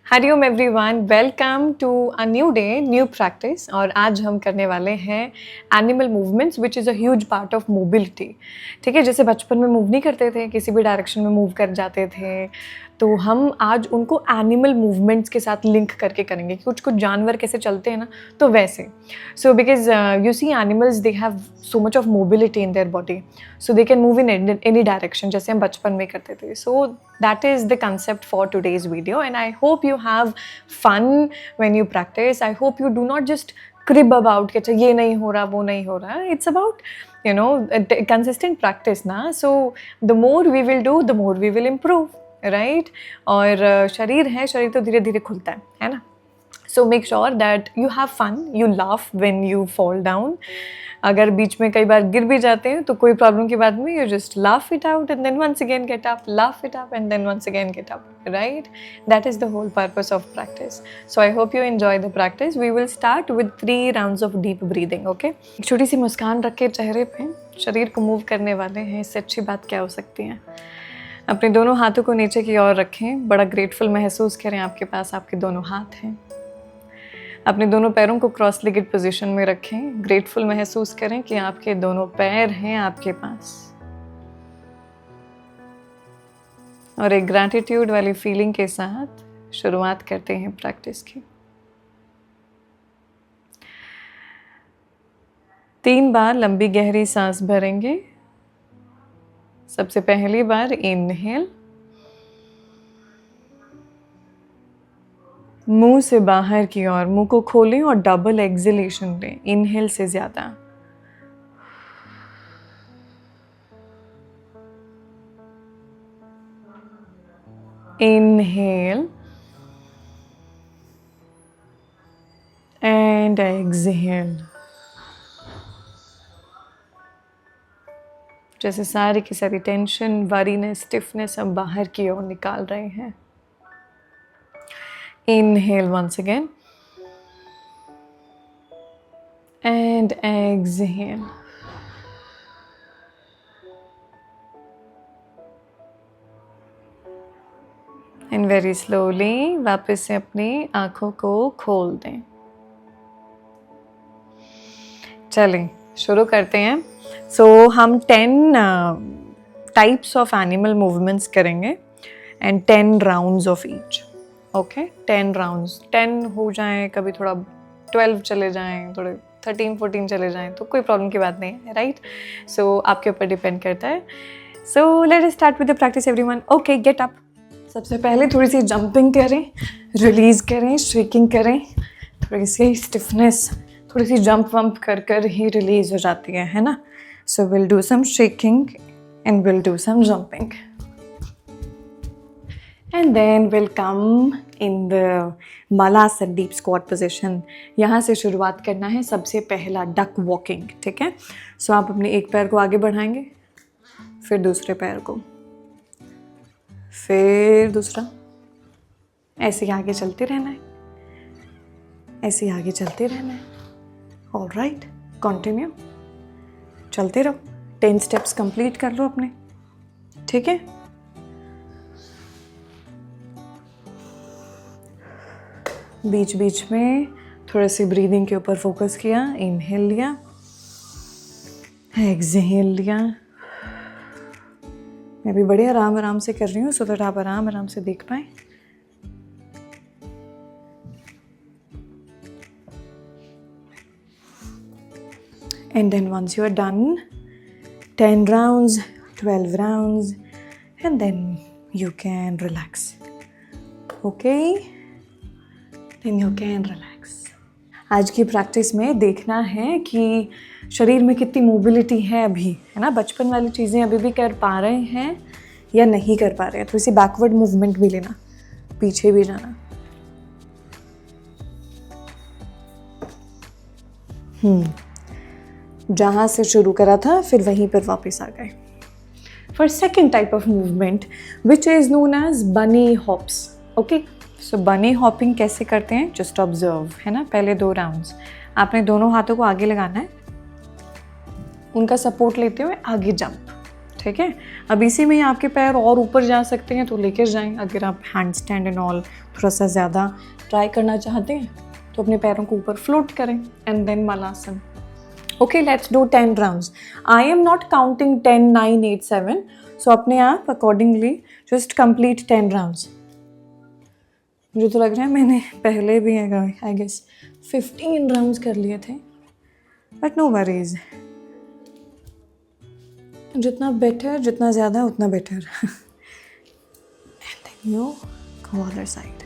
Hariom everyone, welcome to a new day new practice. और आज हम करने वाले हैं animal movements which is a huge part of mobility. ठीक है, जैसे बचपन में मूव नहीं करते थे, किसी भी डायरेक्शन में मूव कर जाते थे, तो हम आज उनको एनिमल मूवमेंट्स के साथ लिंक करके करेंगे कि कुछ कुछ जानवर कैसे चलते हैं ना, तो वैसे। So because you see animals they have so much of mobility in their body, so they can move in any direction जैसे हम बचपन में करते थे। सो that is the concept for today's video, and I hope you have fun when you practice. I hope you do not just crib about कि ये नहीं हो रहा, वो नहीं हो रहा. It's about consistent practice ना. So the more we will do, the more we will improve, right? और शरीर है, शरीर तो धीरे धीरे खुलता है ना. So make sure that you have fun, you laugh when you fall down. अगर बीच में कई बार गिर भी जाते हैं तो कोई प्रॉब्लम की बात नहीं, you just laugh it out and then once again get up, laugh it up and then once again get up, right? That is the whole purpose of practice. So I hope you enjoy the practice. We will start with 3 rounds of deep breathing, okay? एक छोटी सी मुस्कान रख के चेहरे पे, शरीर को move करने वाले हैं, इससे अच्छी बात क्या हो सकती है। अपने दोनों हाथों को नीचे की ओर रखें, बड़ा ग्रेटफुल महसूस करें आपके पास आपके दोनों हाथ हैं। अपने दोनों पैरों को क्रॉस लेगेड पोजीशन में रखें, ग्रेटफुल महसूस करें कि आपके दोनों पैर हैं आपके पास, और एक ग्रैटिट्यूड वाली फीलिंग के साथ शुरुआत करते हैं प्रैक्टिस की। 3 बार लंबी गहरी सांस भरेंगे। सबसे पहली बार इनहेल, मुंह से बाहर की ओर, मुंह को खोलें और डबल एक्सहेलेशन लें, इनहेल से ज्यादा। Inhale and exhale. जैसे सारी की सारी टेंशन, वरीनेस, स्टिफनेस हम बाहर की ओर निकाल रहे हैं। Inhale once again and exhale. And very slowly वापस से अपनी आंखों को खोल दें। चलें शुरू करते हैं। So हम 10 types of animal movements करेंगे and 10 rounds of each. Okay 10 rounds, 10 हो जाएं, कभी थोड़ा 12 चले जाएं, थोड़े 13-14 चले जाएं, तो कोई प्रॉब्लम की बात नहीं है, राइट? सो आपके ऊपर डिपेंड करता है। So let us start with the practice everyone. Okay, get up. सबसे पहले थोड़ी सी जंपिंग करें, रिलीज करें, शेकिंग करें, थोड़ी सी स्टिफनेस, थोड़ी सी जंप वंप कर कर ही रिलीज हो जाती है ना? So will do some shaking and will do some jumping and then we'll come in the Malasana deep squat position. यहाँ से शुरुआत करना है। सबसे पहला डक वॉकिंग, ठीक है? सो आप अपने एक पैर को आगे बढ़ाएंगे, फिर दूसरे पैर को, फिर दूसरा, ऐसे ही आगे चलते रहना है, ऐसे ही आगे चलते रहना है। ऑलराइट, कंटिन्यू, चलते रहो। 10 स्टेप्स कंप्लीट कर लो अपने, ठीक है? बीच बीच में थोड़ा सी ब्रीदिंग के ऊपर फोकस किया। इनहेल लिया, एक्सहेल लिया। मैं भी बड़े आराम आराम से कर रही हूँ सो दैट आप आराम आराम से देख पाए। And then once you are done, 10 rounds, 12 rounds, and then you can relax. Okay, then you can relax. आज की प्रैक्टिस में देखना है कि शरीर में कितनी मोबिलिटी है अभी, है ना? बचपन वाली चीज़ें अभी भी कर पा रहे हैं या नहीं कर पा रहे हैं। थोड़ी सी बैकवर्ड मूवमेंट भी लेना, पीछे भी जाना। जहाँ से शुरू करा था फिर वहीं पर वापस आ गए। For second type of movement which is known as bunny hops. Okay, so bunny hopping कैसे करते हैं, जस्ट ऑब्जर्व, है ना? पहले 2 राउंड्स आपने दोनों हाथों को आगे लगाना है, उनका सपोर्ट लेते हुए आगे जंप, ठीक है। अब इसी में ही आपके पैर और ऊपर जा सकते हैं तो लेकर जाएं। अगर आप हैंड स्टैंड एंड ऑल थोड़ा सा ज़्यादा ट्राई करना चाहते हैं तो अपने पैरों को ऊपर फ्लोट करें and then malasana. Okay, let's do 10 rounds. I am not counting 10, 9, 8, 7, so अपने आप अकॉर्डिंगली जस्ट कंप्लीट 10 राउंड्स। मुझे तो लग रहा है मैंने पहले भी आई गेस 15 राउंड्स कर लिए थे, बट नो वरीज, जितना बेटर, जितना ज़्यादा उतना better. And then you go other side.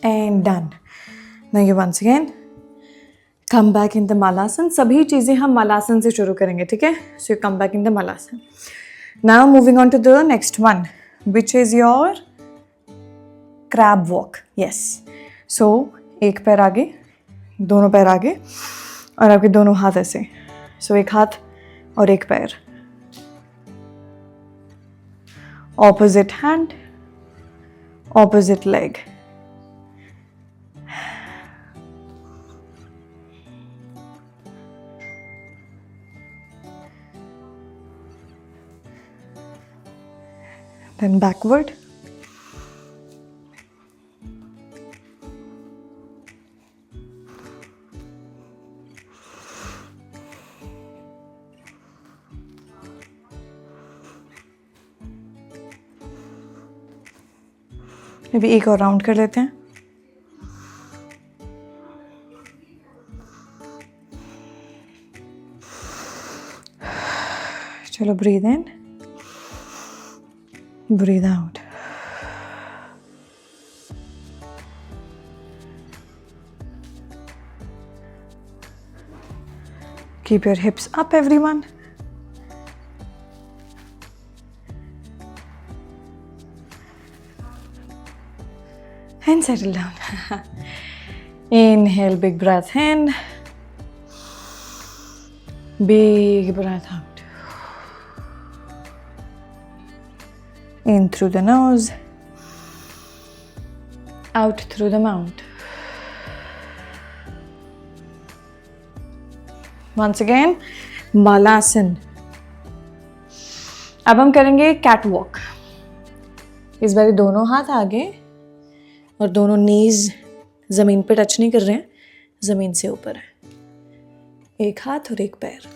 And done. Now you once again come back in the Malasana. सभी चीज़ें हम Malasana से शुरू करेंगे, ठीक है? So you come back in the Malasana. Now moving on to the next one, which is your crab walk. Yes. So एक पैर आगे, दोनों पैर आगे और आपके दोनों हाथ ऐसे. So एक हाथ और एक पैर. Opposite hand, opposite leg. Then backward. अभी एक और राउंड कर लेते हैं. चलो, breathe in, breathe out. Keep your hips up, everyone. And settle down. Inhale, big breath in. Big breath out. In through the nose, out through the mouth. Once again, Malasana. अब हम करेंगे cat walk. इस बार दोनों हाथ आगे और दोनों नीज जमीन पे टच नहीं कर रहे हैं, जमीन से ऊपर है. एक हाथ और एक पैर.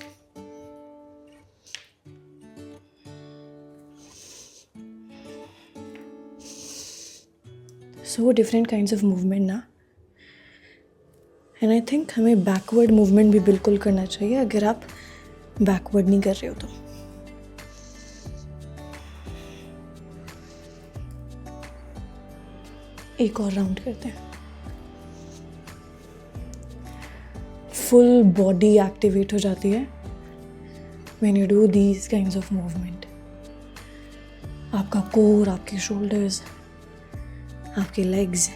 So different kinds of movement ना. And I think हमें backward movement भी बिल्कुल करना चाहिए अगर आप backward नहीं कर रहे हो तो. एक और राउंड करते हैं. फुल बॉडी एक्टिवेट हो जाती है when you do these kinds of movement. आपका कोर, आपके शोल्डर्स, आपके legs.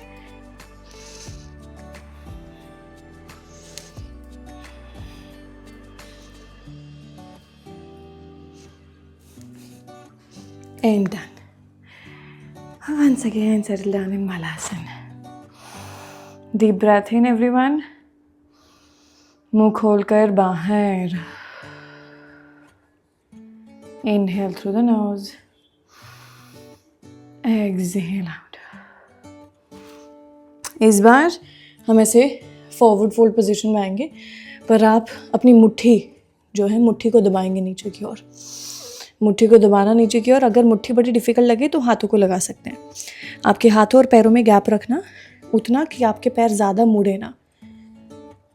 And done. Once again, settle down in Malasana. Deep breath in, everyone. मुंह खोलकर बाहर. Inhale through the nose. Exhale out. इस बार हम ऐसे फॉरवर्ड फोल्ड पोजीशन में आएंगे, पर आप अपनी मुट्ठी जो है, मुट्ठी को दबाएंगे नीचे की ओर. मुट्ठी को दबाना नीचे की ओर। अगर मुट्ठी बड़ी डिफ़िकल्ट लगे तो हाथों को लगा सकते हैं। आपके हाथों और पैरों में गैप रखना उतना कि आपके पैर ज़्यादा मुड़े ना।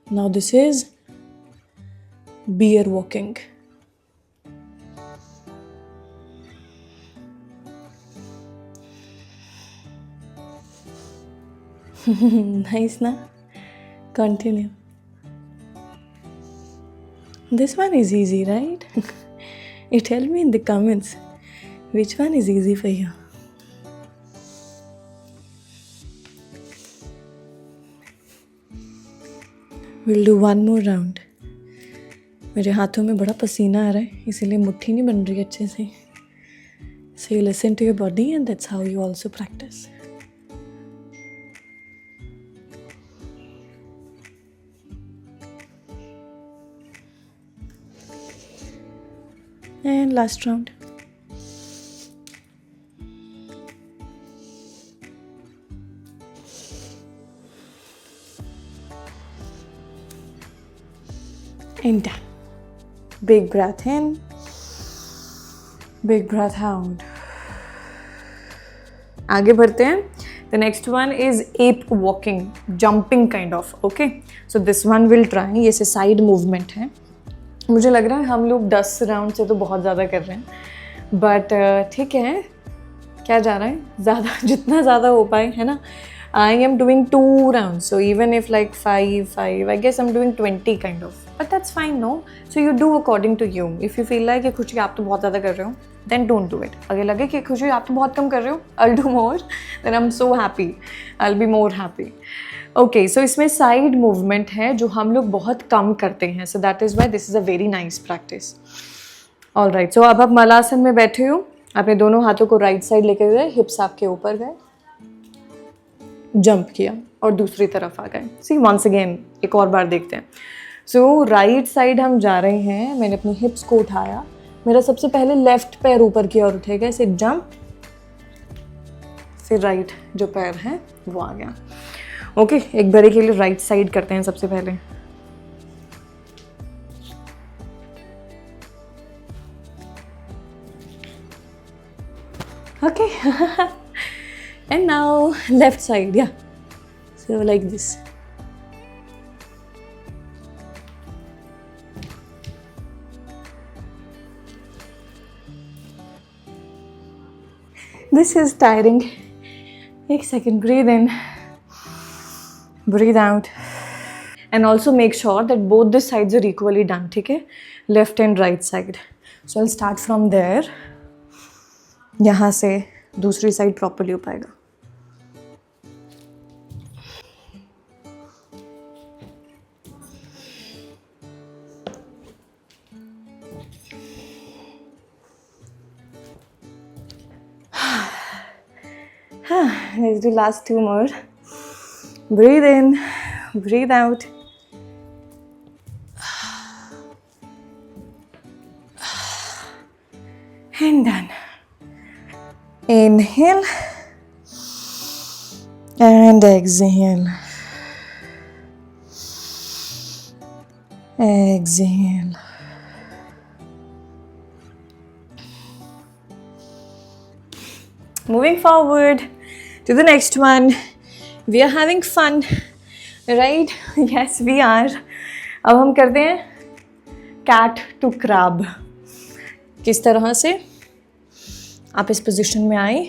Now this is bear walking. Nice ना? Continue. This one is easy, right? You tell me in the comments which one is easy for you. We'll do one more round. मेरे हाथों में बड़ा पसीना आ रहा है इसीलिए मुट्ठी नहीं बन रही अच्छे से. So you listen to your body and that's how you also practice. And last round. And done. Big breath in. Big breath out. आगे बढ़ते हैं. The next one is ape walking, jumping kind of. Okay. So this one will try. ये से side movement है. मुझे लग रहा है हम लोग 10 राउंड से तो बहुत ज़्यादा कर रहे हैं, बट ठीक है, क्या जा रहा है, ज़्यादा जितना ज़्यादा हो पाए, है ना. I am doing 2 round, so even if like 5 I guess I am doing 20 kind of, but that's fine. No, so you do according to you. If you feel like कि खुशी आप तो बहुत ज़्यादा कर रहे हो, देन डोंट डू इट. अगर लगे कि खुशी आप तो बहुत कम कर रहे हो, I will do more, then I am so happy, I will be more happy. Okay, so इसमें साइड मूवमेंट है जो हम लोग बहुत कम करते हैं, so that is why this is a very nice practice. All right, so अब आप मलासन में बैठे हो, अपने दोनों हाथों को राइट साइड लेके गए, हिप्स आपके ऊपर गए, जंप किया और दूसरी तरफ आ गए. सी वंस अगेन, एक और बार देखते हैं. सो राइट साइड हम जा रहे हैं, मैंने अपनी हिप्स को उठाया, मेरा सबसे पहले लेफ्ट पैर ऊपर की ओर उठेगा, इसे जंप, फिर राइट जो पैर है वो आ गया. ओके, एक बारी के लिए राइट साइड करते हैं सबसे पहले. Okay, and now left side, या so like this. This is tiring. एक second, breathe in. Breathe out. And also make sure that both the sides are equally done, ठीक है? Left and right side. So I'll start from there. यहाँ से दूसरी side properly हो पाएगा. Let's do last 2 more. Breathe in, breathe out. And done. Inhale and exhale. Exhale. Moving forward to the next one. We are having fun, right? Yes, we are. अब हम करते हैं cat to crab. किस तरह से आप इस position में आए,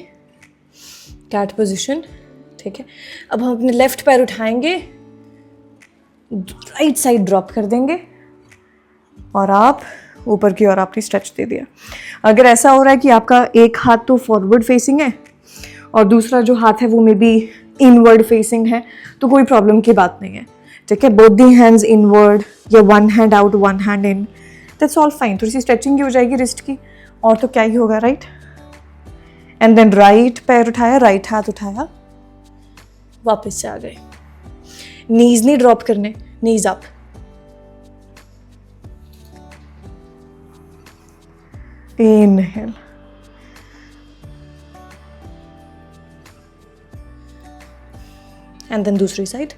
कैट पोजीशन, ठीक है. अब हम अपने लेफ्ट पैर उठाएंगे, राइट साइड ड्रॉप कर देंगे और आप ऊपर की ओर आपने स्ट्रेच दे दिया. अगर ऐसा हो रहा है कि आपका एक हाथ तो फॉरवर्ड फेसिंग है और दूसरा जो हाथ है वो मे बी इनवर्ड फेसिंग है, तो कोई प्रॉब्लम की बात नहीं है, ठीक है. बोथ दी हैंड्स इनवर्ड या one hand out one hand in, that's all fine. थोड़ी सी स्ट्रेचिंग की हो जाएगी रिस्ट की, और तो क्या ही होगा, राइट. एंड देन राइट पैर उठाया, राइट हाथ उठाया, वापस से आ गए. नीज नहीं ड्रॉप करने, नीज अप. Inhale. And then दूसरी side.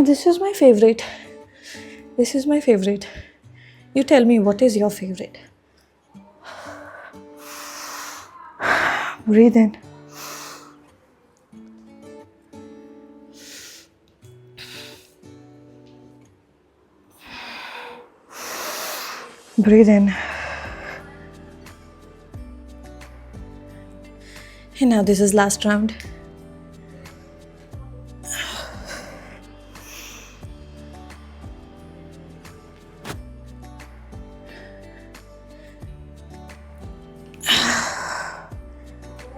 This is my favorite. This is my favorite. You tell me, what is your favorite? Breathe in. Breathe in. And now this is last round.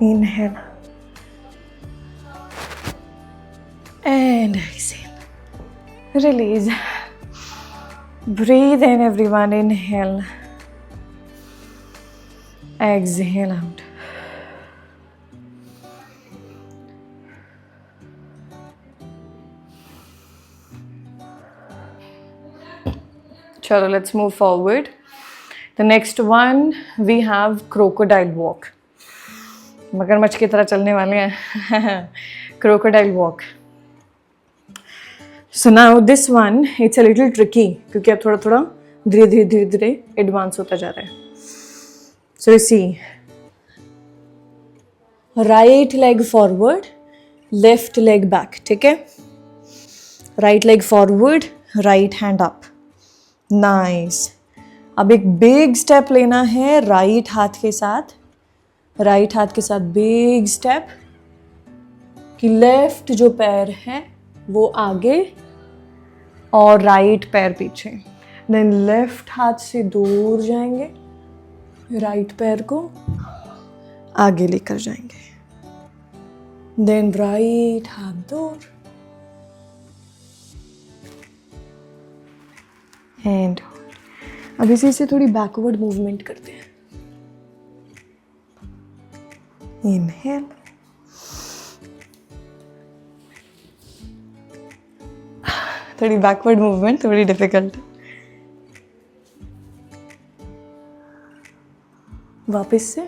Inhale. And exhale. Release. Breathe in, everyone. Inhale. Exhale out. Chalo, let's move forward. The next one, we have crocodile walk. मगरमच्छ की तरह चलने वाले हैं. Crocodile walk. So now this one, it's a little tricky क्योंकि अब थोड़ा थोड़ा धीरे धीरे एडवांस होता जा रहा है. So you see, right leg forward, left leg back. ठीक है? Right leg forward, right hand up. Nice. अब एक big step लेना है right हाथ के साथ. राइट हाथ के साथ बिग स्टेप कि लेफ्ट जो पैर है वो आगे और राइट पैर पीछे. देन लेफ्ट हाथ से दूर जाएंगे, राइट पैर को आगे लेकर जाएंगे. देन राइट हाथ दूर एंड अब इसी से थोड़ी बैकवर्ड मूवमेंट करते हैं. Inhale. थोड़ी बैकवर्ड मूवमेंट थोड़ी डिफिकल्ट. वापस से.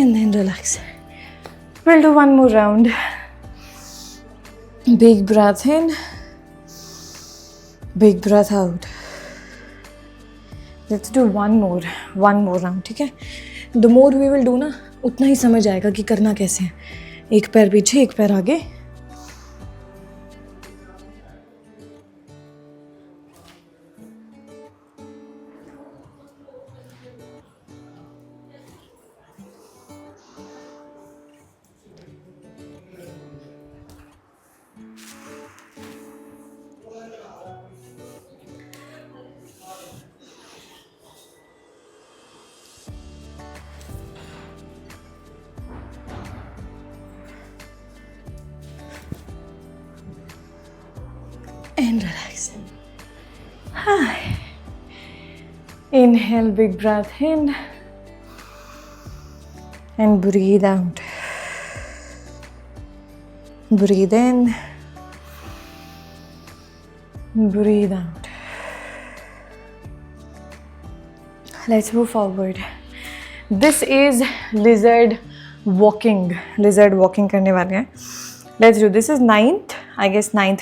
And then relax. We'll do one more round. Big breath in, big breath out. Let's do one more round. ठीक है? The more we will do ना, उतना ही समझ आएगा कि करना कैसे है. एक पैर पीछे, एक पैर आगे. And relax. Inhale, big breath in and breathe out. Breathe in, breathe out. Let's move forward. This is lizard walking. Lizard walking करने वाले हैं. Let's do this is ninth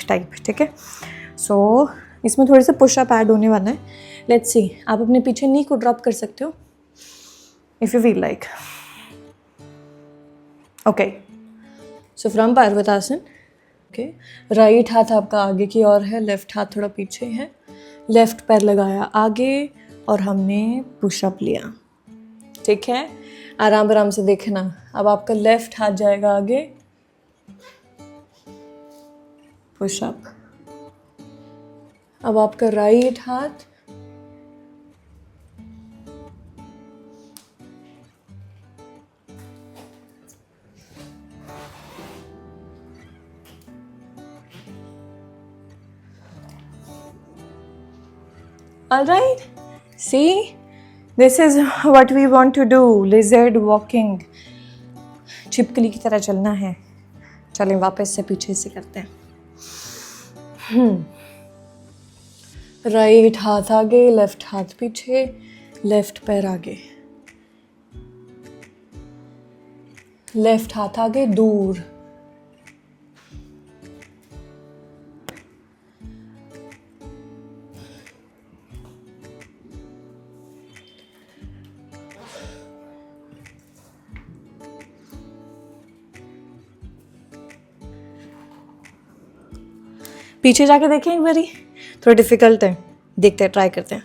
type. ठीक है? So इसमें थोड़े से पुश अप ऐड होने वाला है. Let's see. आप अपने पीछे नी को ड्रॉप कर सकते हो if you feel like. Okay. So from Parvatasana. Okay. Right हाथ आपका आगे की ओर है, लेफ्ट हाथ थोड़ा पीछे है. लेफ्ट पैर लगाया आगे और हमने पुशअप लिया. ठीक है? आराम आराम से देखना. अब आपका लेफ्ट हाथ जाएगा आगे, पुशअप. अब आपका राइट हाथ All right. See, this is what we want to do. Lizard walking. छिपकली की तरह चलना है. चलें वापस से पीछे से करते हैं. राइट हाथ आगे, लेफ्ट हाथ पीछे, लेफ्ट पैर आगे, लेफ्ट हाथ आगे दूर, पीछे जाके देखें एक बारी. थोड़ा डिफिकल्ट है, देखते हैं, ट्राई करते हैं.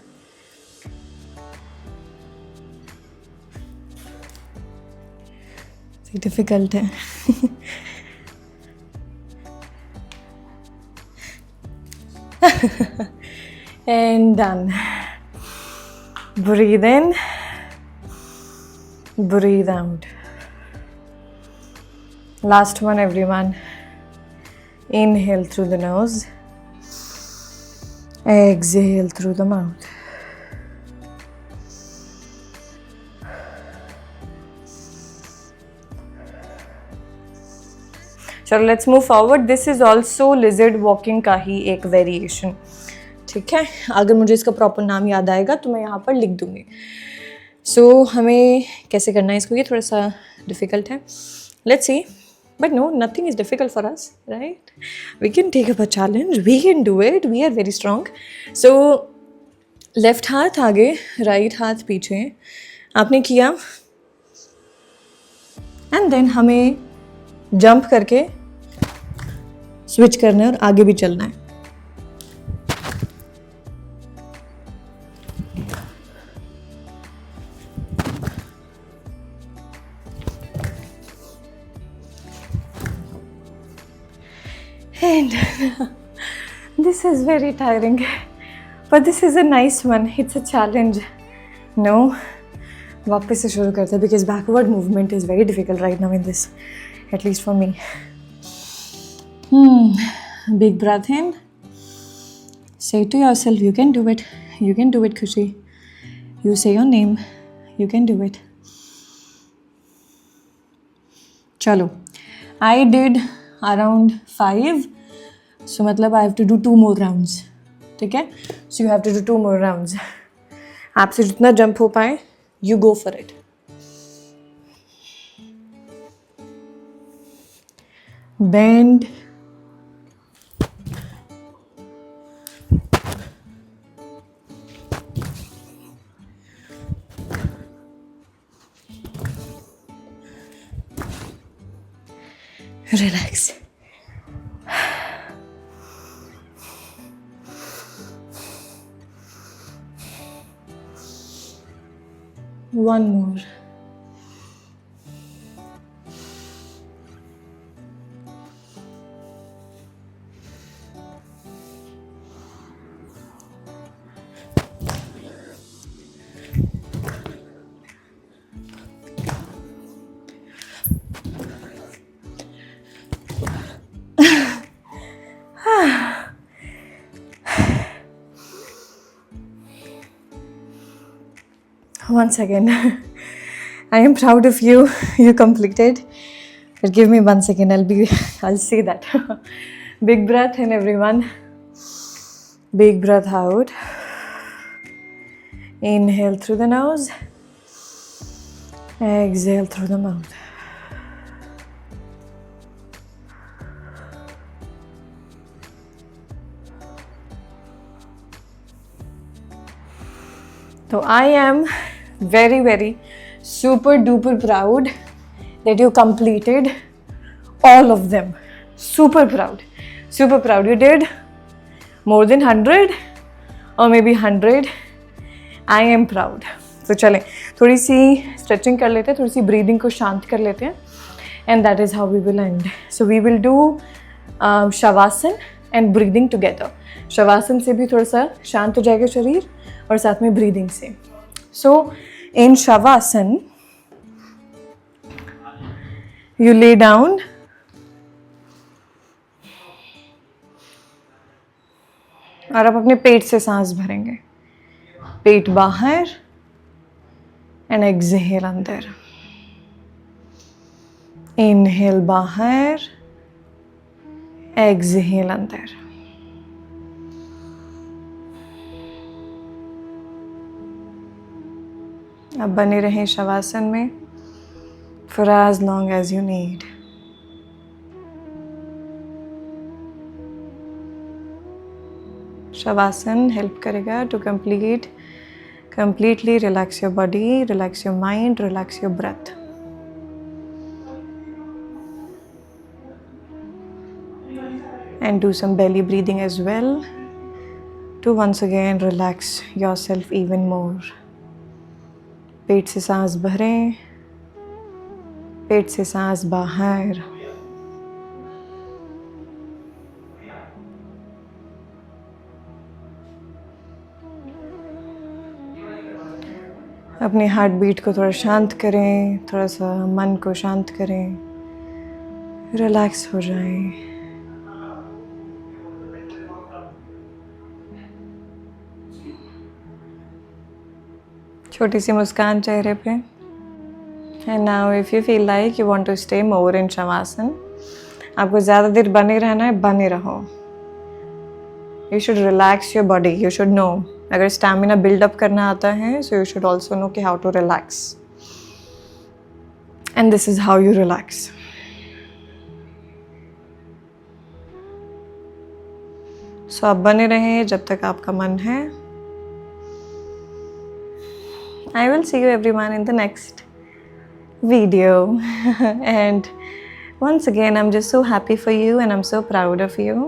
डिफिकल्ट है. And done. Breathe in, breathe out. Last one, everyone. Inhale through the nose, exhale through the mouth. चलो let's move forward. This is also lizard walking का ही एक variation. ठीक है, अगर मुझे इसका प्रॉपर नाम याद आएगा तो मैं यहाँ पर लिख दूँगी. So हमें कैसे करना है इसको, ये थोड़ा सा डिफ़िकल्ट है. Let's see. But no, nothing is difficult for us, right? We can take up a challenge. We can do it. We are very strong. So, left हाथ आगे, right हाथ पीछे. आपने किया. And then हमें jump करके switch करना है और आगे भी चलना है. And this is very tiring, but this is a nice one. It's a challenge. No, वापस से शुरू करते हैं because backward movement is very difficult right now in this, at least for me. Big breath in. Say to yourself, you can do it. You can do it, Khushi. You say your name. You can do it. Chalo. I did around 5. So मतलब I have to do 2 more rounds. ठीक है? So you have to do 2 more rounds. आपसे जितना jump हो पाए, you go for it. Bend. Relax. One more. Once again, I am proud of you. You completed. But give me 1 second. I'll see that. Big breath in, everyone. Big breath out. Inhale through the nose. Exhale through the mouth. So I am very, very super duper proud that you completed all of them. Super proud. Super proud. You did more than 100 or maybe 100. I am proud. So चलें थोड़ी सी stretching कर लेते हैं, थोड़ी सी breathing को शांत कर लेते हैं. And that is how we will end. So we will do Shavasana and breathing together. Shavasana से भी थोड़ा सा शांत हो जाएगा शरीर और साथ में breathing से. So in Shavasana, you lay down. और आप अपने पेट से सांस भरेंगे. पेट बाहर एंड एक्सहेल अंदर. इनहेल बाहर, एक्सहेल अंदर. अब बने रहें शवासन में for as long as you need. Shavasana help करेगा to completely relax your body, relax your mind, relax your breath. And do some belly breathing as well to once again relax yourself even more. पेट से सांस भरें, पेट से सांस बाहर. अपने heart beat को थोड़ा शांत करें, थोड़ा सा मन को शांत करें, रिलैक्स हो जाएं. छोटी सी मुस्कान चेहरे पे. And now if you feel like you want to stay more in shavasana, आपको ज़्यादा देर बने रहना है, बने रहो. You should relax your body. You should know, अगर स्टैमिना बिल्डअप करना आता है so you should also know कि how to relax. And this is how you relax. So आप बने रहें जब तक आपका मन है. I will see you everyone in the next video. And once again, I'm just so happy for you and I'm so proud of you.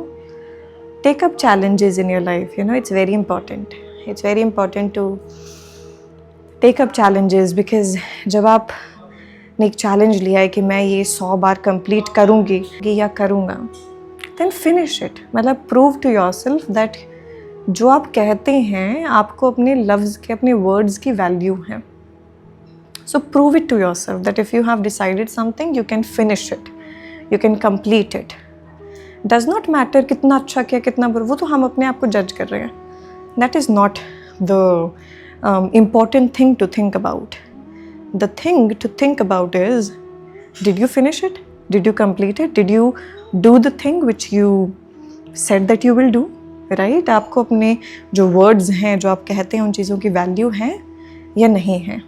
Take up challenges in your life. You know, it's very important. It's very important to take up challenges because जब आपने एक challenge लिया है कि मैं ये 100 बार complete करूँगी या करूँगा, then finish it. मतलब prove to yourself that जो आप कहते हैं आपको अपने लफ्ज़ के, अपने वर्ड्स की वैल्यू है. So prove it to yourself that if you have decided something you can finish it, you can complete it. Does not matter कितना अच्छा किया कितना बुरा, वो तो हम अपने आप को जज कर रहे हैं. That is not the important thing to think about. The thing to think about is, did you finish it, did you complete it, did you do the thing which you said that you will do. Right, आपको अपने जो words हैं, जो आप कहते हैं, उन चीज़ों की वैल्यू है या नहीं है.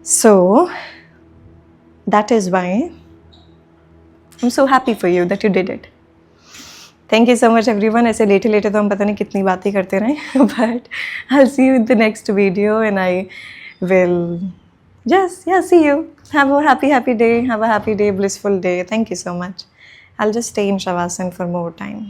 सो that is Y I am so happy for you that you did it. Thank you so much everyone. ऐसे लेटे लेटे तो हम पता नहीं कितनी बातें करते रहें, but I will see you in the next video and I will just see you. Have a happy day, have a happy day, blissful day. Thank you so much. I'll just stay in Shavasana for more time.